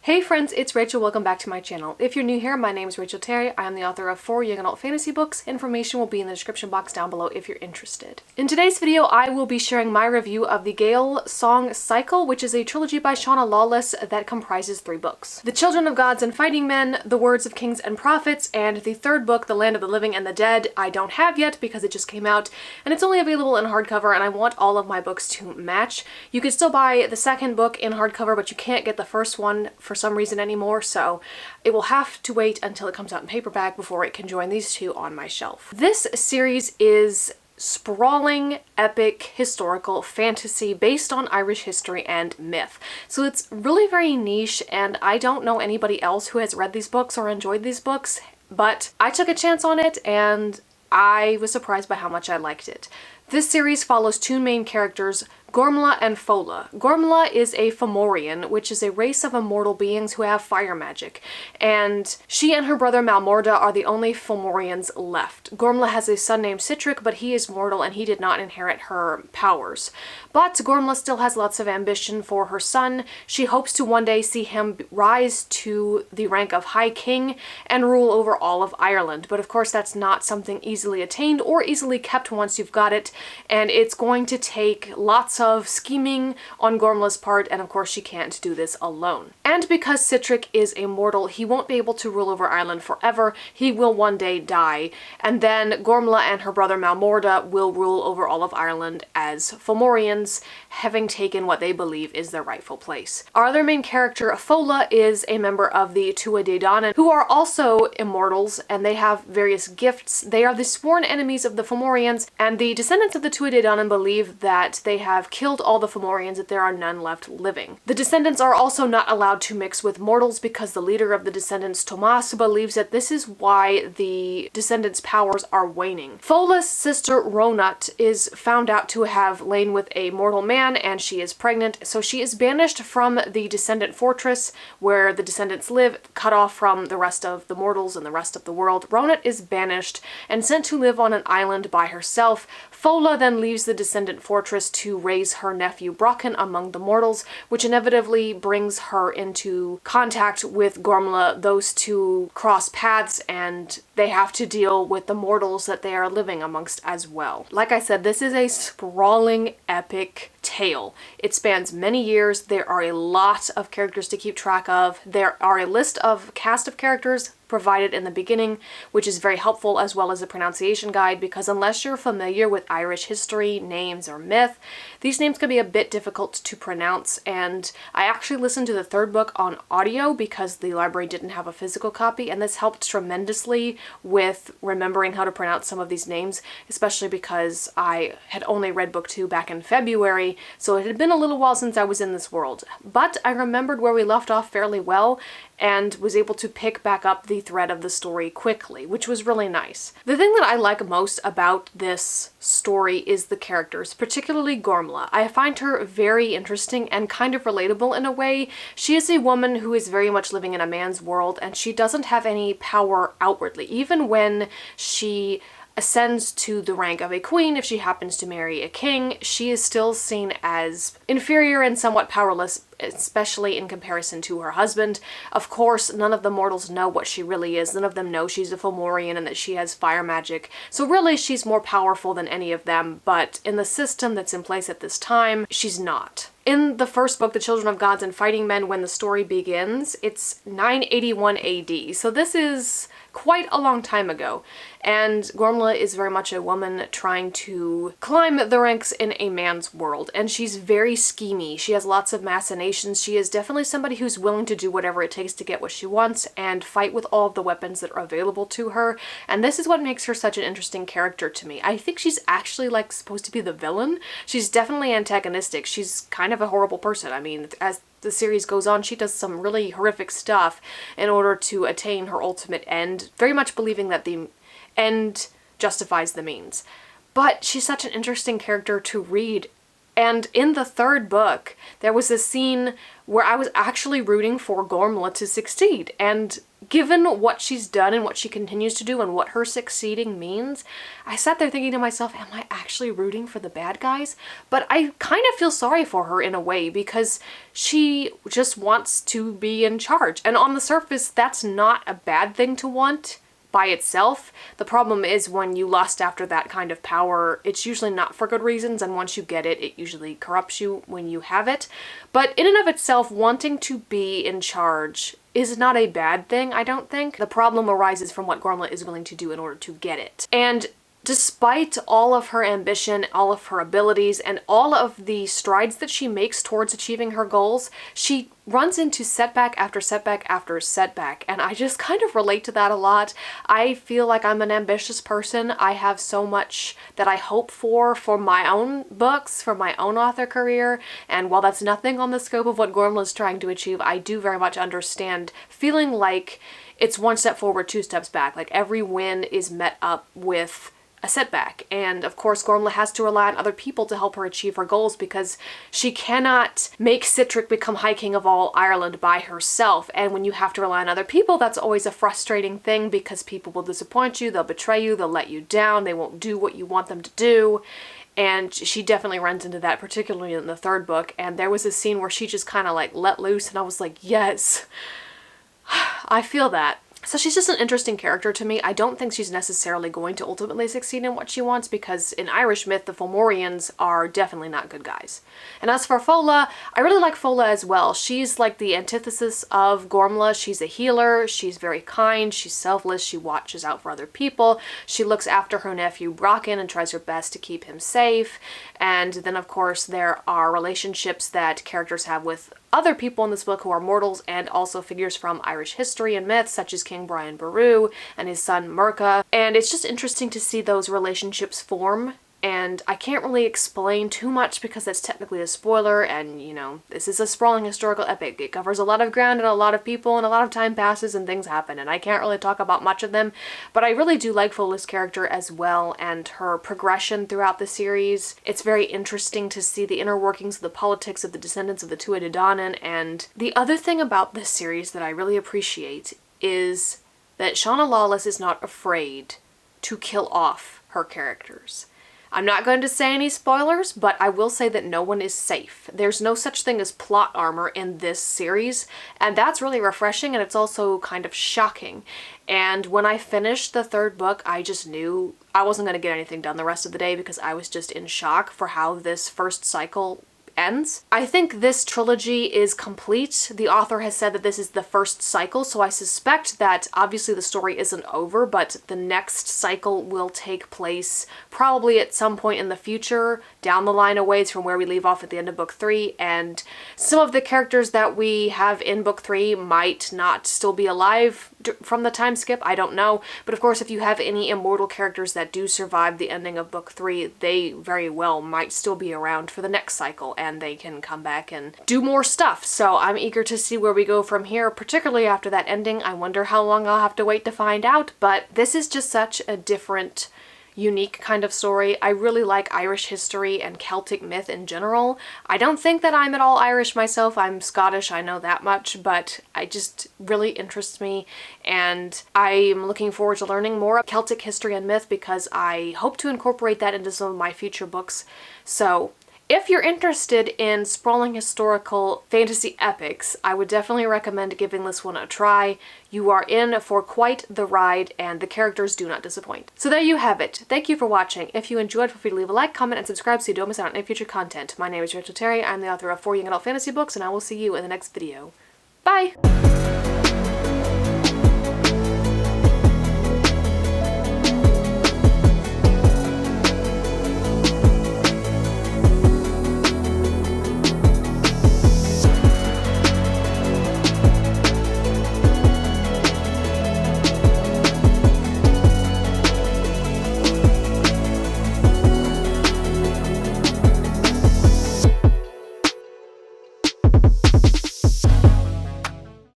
Hey friends, it's Rachel. Welcome back to my channel. If you're new here, my name is Rachel Terry. I am the author of 4 young adult fantasy books. Information will be in the description box down below if you're interested. In today's video, I will be sharing my review of the Gael song cycle, which is a trilogy by Shauna Lawless that comprises 3 books. The Children of Gods and Fighting Men, The Words of Kings and Prophets, and the 3rd book, The Land of the Living and the Dead, I don't have yet because it just came out, and it's only available in hardcover, and I want all of my books to match. You can still buy the 2nd book in hardcover, but you can't get the 1st one for some reason anymore, so it will have to wait until it comes out in paperback before it can join these 2 on my shelf. This series is sprawling, epic, historical fantasy based on Irish history and myth. So it's really very niche, and I don't know anybody else who has read these books or enjoyed these books, but I took a chance on it and I was surprised by how much I liked it. This series follows 2 main characters, Gormla and Fola. Gormla is a Fomorian, which is a race of immortal beings who have fire magic, and she and her brother Malmorda are the only Fomorians left. Gormla has a son named Citric, but he is mortal and he did not inherit her powers. But Gormla still has lots of ambition for her son. She hopes to one day see him rise to the rank of High King and rule over all of Ireland. But of course that's not something easily attained or easily kept once you've got it, and it's going to take lots of scheming on Gormla's part, and of course she can't do this alone. And because Citric is a mortal, he won't be able to rule over Ireland forever. He will one day die, and then Gormla and her brother Malmorda will rule over all of Ireland as Fomorians, having taken what they believe is their rightful place. Our other main character, Fola, is a member of the Tuatha Dé Danann, who are also immortals, and they have various gifts. They are the sworn enemies of the Fomorians, and the descendants of the Tuatha Dé Danann believe that they have killed all the Fomorians, that there are none left living. The descendants are also not allowed to mix with mortals because the leader of the descendants, Tomas, believes that this is why the descendants' powers are waning. Fola's sister Ronut is found out to have lain with a mortal man, and she is pregnant, so she is banished from the descendant fortress where the descendants live, cut off from the rest of the mortals and the rest of the world. Ronut is banished and sent to live on an island by herself. Fola then leaves the descendant fortress to raise her nephew Brocken among the mortals, which inevitably brings her into contact with Gormla. Those 2 cross paths, and they have to deal with the mortals that they are living amongst as well. Like I said, this is a sprawling, epic tale. It spans many years. There are a lot of characters to keep track of. There are a list of cast of characters provided in the beginning, which is very helpful, as well as a pronunciation guide, because unless you're familiar with Irish history, names, or myth, these names can be a bit difficult to pronounce. And I actually listened to the 3rd book on audio because the library didn't have a physical copy, and this helped tremendously with remembering how to pronounce some of these names, especially because I had only read book 2 back in February, so it had been a little while since I was in this world. But I remembered where we left off fairly well, and was able to pick back up the thread of the story quickly, which was really nice. The thing that I like most about this story is the characters, particularly Gormla. I find her very interesting and kind of relatable in a way. She is a woman who is very much living in a man's world, and she doesn't have any power outwardly. Even when she ascends to the rank of a queen, if she happens to marry a king, she is still seen as inferior and somewhat powerless, especially in comparison to her husband. Of course, none of the mortals know what she really is. None of them know she's a Fomorian and that she has fire magic. So really, she's more powerful than any of them, but in the system that's in place at this time, she's not. In the 1st book, The Children of Gods and Fighting Men, when the story begins, it's 981 AD. So this is quite a long time ago, and Gormla is very much a woman trying to climb the ranks in a man's world, and she's very schemy. She has lots of machinations. She is definitely somebody who's willing to do whatever it takes to get what she wants and fight with all of the weapons that are available to her, and this is what makes her such an interesting character to me. I think she's actually like supposed to be the villain. She's definitely antagonistic. She's kind of a horrible person. I mean, as the series goes on, she does some really horrific stuff in order to attain her ultimate end, very much believing that the end justifies the means. But she's such an interesting character to read. And in the 3rd book, there was a scene where I was actually rooting for Gormla to succeed, and given what she's done and what she continues to do and what her succeeding means, I sat there thinking to myself, am I actually rooting for the bad guys? But I kind of feel sorry for her in a way, because she just wants to be in charge. And on the surface, that's not a bad thing to want by itself. The problem is when you lust after that kind of power, it's usually not for good reasons, and once you get it, it usually corrupts you when you have it. But in and of itself, wanting to be in charge is not a bad thing, I don't think. The problem arises from what Gormla is willing to do in order to get it. And despite all of her ambition, all of her abilities, and all of the strides that she makes towards achieving her goals, she runs into setback after setback after setback, and I just kind of relate to that a lot. I feel like I'm an ambitious person. I have so much that I hope for my own books, for my own author career, and while that's nothing on the scope of what Gormla is trying to achieve, I do very much understand feeling like it's one step forward, two steps back. Like every win is met up with a setback. And of course, Gormla has to rely on other people to help her achieve her goals, because she cannot make Citric become High King of all Ireland by herself. And when you have to rely on other people, that's always a frustrating thing, because people will disappoint you, they'll betray you, they'll let you down, they won't do what you want them to do. And she definitely runs into that, particularly in the third book. And there was a scene where she just kind of like let loose, and I was like, yes, I feel that. So she's just an interesting character to me. I don't think she's necessarily going to ultimately succeed in what she wants, because in Irish myth, the Fomorians are definitely not good guys. And as for Fola, I really like Fola as well. She's like the antithesis of Gormla. She's a healer, she's very kind, she's selfless, she watches out for other people, she looks after her nephew Bracken and tries her best to keep him safe. And then of course there are relationships that characters have with other people in this book who are mortals, and also figures from Irish history and myth, such as King Brian Boru and his son Murka. And it's just interesting to see those relationships form. And I can't really explain too much because that's technically a spoiler, and you know, this is a sprawling historical epic. It covers a lot of ground and a lot of people, and a lot of time passes and things happen, and I can't really talk about much of them, but I really do like Fola's character as well, and her progression throughout the series. It's very interesting to see the inner workings of the politics of the descendants of the Tuatha Dé Danann. And the other thing about this series that I really appreciate is that Shauna Lawless is not afraid to kill off her characters. I'm not going to say any spoilers, but I will say that no one is safe. There's no such thing as plot armor in this series, and that's really refreshing, and it's also kind of shocking. And when I finished the third book, I just knew I wasn't going to get anything done the rest of the day, because I was just in shock for how this first cycle ends. I think this trilogy is complete. The author has said that this is the first cycle, so I suspect that obviously the story isn't over, but the next cycle will take place probably at some point in the future, down the line a ways from where we leave off at the end of book 3, and some of the characters that we have in book 3 might not still be alive from the time skip, I don't know. But of course, if you have any immortal characters that do survive the ending of book 3, they very well might still be around for the next cycle, and they can come back and do more stuff. So I'm eager to see where we go from here, particularly after that ending. I wonder how long I'll have to wait to find out, but this is just such a different, unique kind of story. I really like Irish history and Celtic myth in general. I don't think that I'm at all Irish myself. I'm Scottish, I know that much, but it just really interests me, and I'm looking forward to learning more of Celtic history and myth, because I hope to incorporate that into some of my future books. So if you're interested in sprawling historical fantasy epics, I would definitely recommend giving this one a try. You are in for quite the ride, and the characters do not disappoint. So there you have it. Thank you for watching. If you enjoyed, feel free to leave a like, comment, and subscribe so you don't miss out on any future content. My name is Rachel Terry. I'm the author of 4 young adult fantasy books, and I will see you in the next video. Bye!